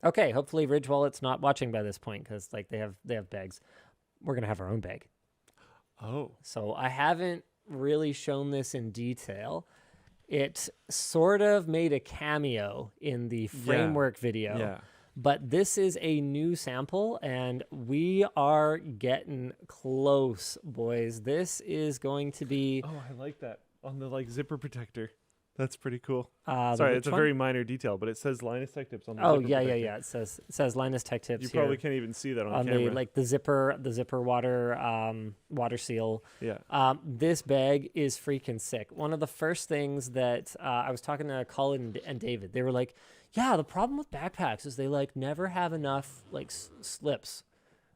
Okay, hopefully Ridge Wallet's not watching by this point because like they have bags. We're gonna have our own bag. Oh. So I haven't really shown this in detail. It sort of made a cameo in the framework video. Yeah. But this is a new sample, and we are getting close, boys. This is going to be Oh, I like that on the like zipper protector. That's pretty cool. the Sorry, which it's a one? very minor detail, but it says Linus Tech Tips on the Oh zipper yeah, protector. It says Linus Tech Tips. You here probably can't even see that on on camera. the zipper water seal. Yeah. This bag is freaking sick. One of the first things that I was talking to Colin and David, they were like, "Yeah, the problem with backpacks is they like never have enough like slips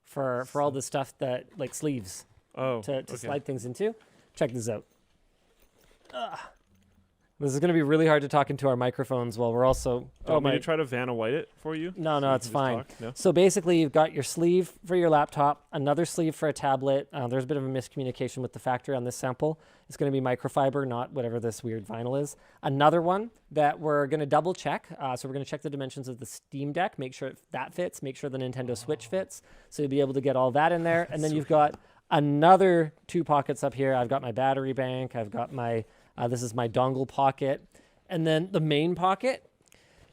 for all the stuff that like sleeves Oh. to okay. slide things into." Check this out. This is going to be really hard to talk into our microphones while we're also. Do you want me to try to Vanna White it for you? No, So you it's can just fine. talk? No? So basically, you've got your sleeve for your laptop, another sleeve for a tablet. There's a bit of a miscommunication with the factory on this sample. It's going to be microfiber, not whatever this weird vinyl is. Another one that we're going to double check. So we're going to check the dimensions of the Steam Deck, make sure that fits, make sure the Nintendo Switch fits. So you'll be able to get all that in there. And then you've got another 2 pockets up here. I've got my battery bank. I've got my, this is my dongle pocket. And then the main pocket,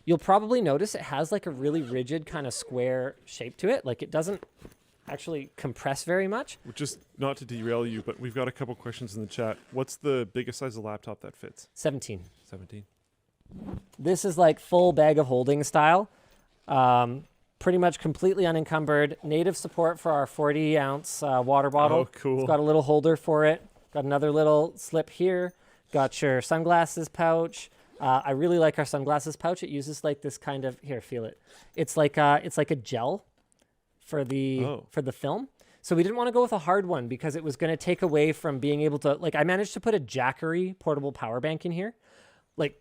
you'll probably notice it has like a really rigid kind of square shape to it. Like it doesn't actually compress very much. Just not to derail you, but we've got a couple questions in the chat. What's the biggest size of laptop that fits? 17. 17. This is like full bag of holding style. Pretty much completely unencumbered. Native support for our 40-ounce water bottle. Oh, cool. It's got a little holder for it. Got another little slip here. Got your sunglasses pouch. I really like our sunglasses pouch. It uses like this kind of, here, feel it. It's like a gel for the film. So we didn't want to go with a hard one because it was going to take away from being able to, like, I managed to put a Jackery portable power bank in here. Like,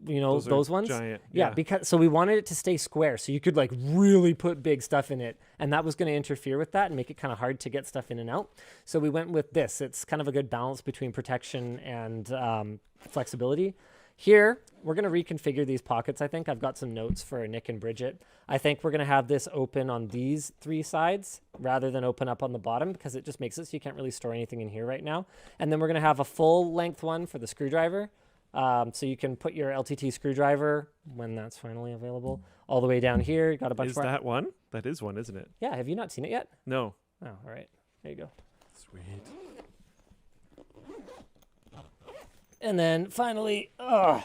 you know, those ones. Giant. Yeah, because so we wanted it to stay square so you could like really put big stuff in it, and that was going to interfere with that and make it kind of hard to get stuff in and out. So we went with this. It's kind of a good balance between protection and flexibility. Here, we're going to reconfigure these pockets, I think. I've got some notes for Nick and Bridget. I think we're going to have this open on these 3 sides rather than open up on the bottom because it just makes it so you can't really store anything in here right now. And then we're going to have a full length one for the screwdriver. So you can put your LTT screwdriver, when that's finally available, all the way down here. You got a bunch Is more. that one? That is one, isn't it? Yeah, have you not seen it yet? No. Oh, all right. There you go. Sweet. And then finally, on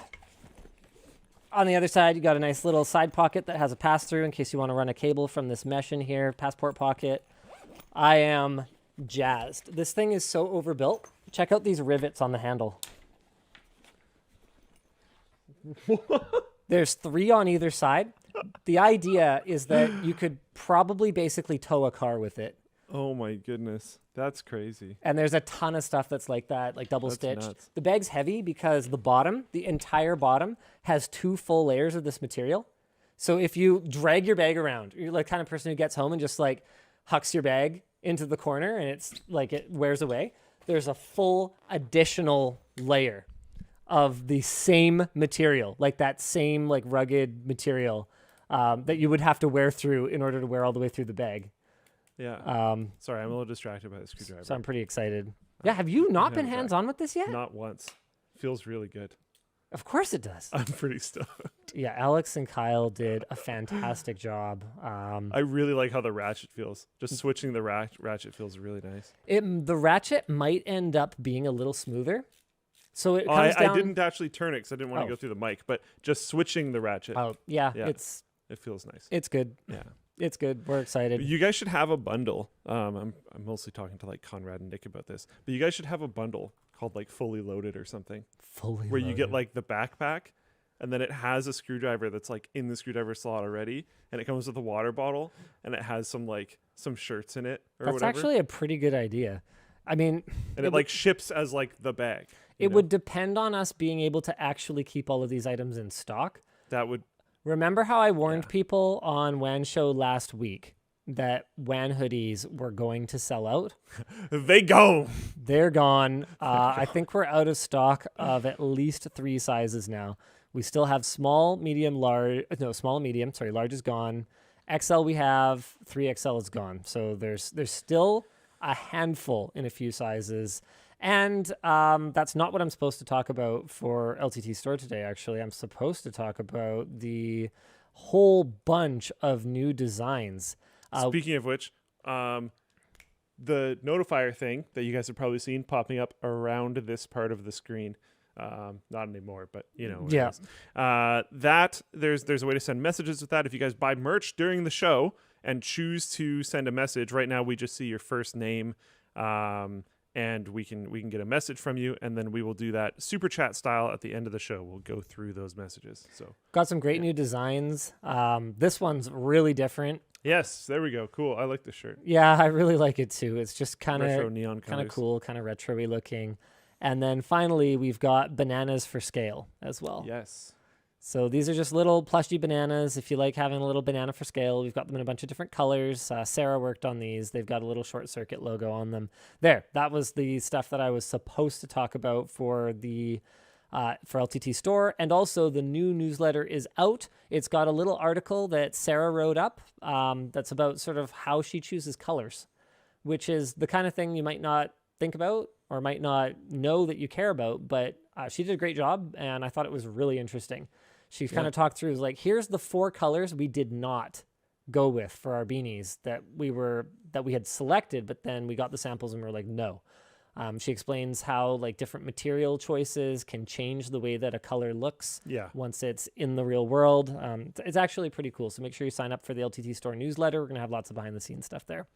the other side, you got a nice little side pocket that has a pass-through in case you want to run a cable from this mesh in here, passport pocket. I am jazzed. This thing is so overbuilt. Check out these rivets on the handle. There's 3 on either side. The idea is that you could probably basically tow a car with it. Oh my goodness. That's crazy. And there's a ton of stuff that's like that, like double That's stitched. nuts. The bag's heavy because the bottom, the entire bottom, has 2 full layers of this material. So if you drag your bag around, you're like kind of person who gets home and just like hucks your bag into the corner and it's like it wears away. There's a full additional layer of the same material, like that same like rugged material that you would have to wear through in order to wear all the way through the bag. Yeah. Sorry, I'm a little distracted by the screwdriver. So I'm pretty excited. Yeah, have you not been haven't hands-on with this yet? Not once. Feels really good. Of course it does. I'm pretty stoked. Yeah, Alex and Kyle did a fantastic job. I really like how the ratchet feels. Just switching the ratchet feels really nice. The ratchet might end up being a little smoother. So it comes down... I didn't actually turn it because I didn't want to Oh. go through the mic, but just switching the ratchet, Oh, yeah, Yeah. it feels nice. it's good. Yeah. It's good. We're excited. You guys should have a bundle. I'm mostly talking to like Conrad and Nick about this, but you guys should have a bundle called like Fully Loaded or something, Fully where you get loaded. like the backpack, and then it has a screwdriver that's like in the screwdriver slot already, and it comes with a water bottle, and it has some shirts in it or That's whatever, actually a pretty good idea. I mean, and it like ships as like the bag. it would depend on us being able to actually keep all of these items in stock. That would Remember how I warned people on WAN Show last week that WAN hoodies were going to sell out? they go. They're gone. I think we're out of stock of at least 3 sizes now. We still have small, medium, large. No, small and medium. Sorry, large is gone. XL we have. 3XL is gone. So there's still a handful in a few sizes. And that's not what I'm supposed to talk about for LTT Store today, actually. I'm supposed to talk about the whole bunch of new designs. Speaking of which, the notifier thing that you guys have probably seen popping up around this part of the screen. Not anymore, but you know. Yeah. That there's a way to send messages with that. If you guys buy merch during the show and choose to send a message, right now we just see your first name, and we can get a message from you, and then we will do that super chat style at the end of the show. We'll go through those messages. So got some great new designs. This one's really different. yes, there we go. Cool. I like this shirt. Yeah, I really like it too. It's just kind Retro of neon colors. cool, kind of retro-y looking. And then finally, we've got bananas for scale as well. Yes. So these are just little plushy bananas. If you like having a little banana for scale, we've got them in a bunch of different colors. Sarah worked on these. They've got a little short circuit logo on them. There, that was the stuff that I was supposed to talk about for the for LTT Store. And also the new newsletter is out. It's got a little article that Sarah wrote up that's about sort of how she chooses colors, which is the kind of thing you might not think about or might not know that you care about, but she did a great job, and I thought it was really interesting. She kind of talked through, like, here's the 4 colors we did not go with for our beanies that we had selected, but then we got the samples and we were like, no. She explains how like different material choices can change the way that a color looks once it's in the real world. It's actually pretty cool. So make sure you sign up for the LTT Store newsletter. We're going to have lots of behind the scenes stuff there.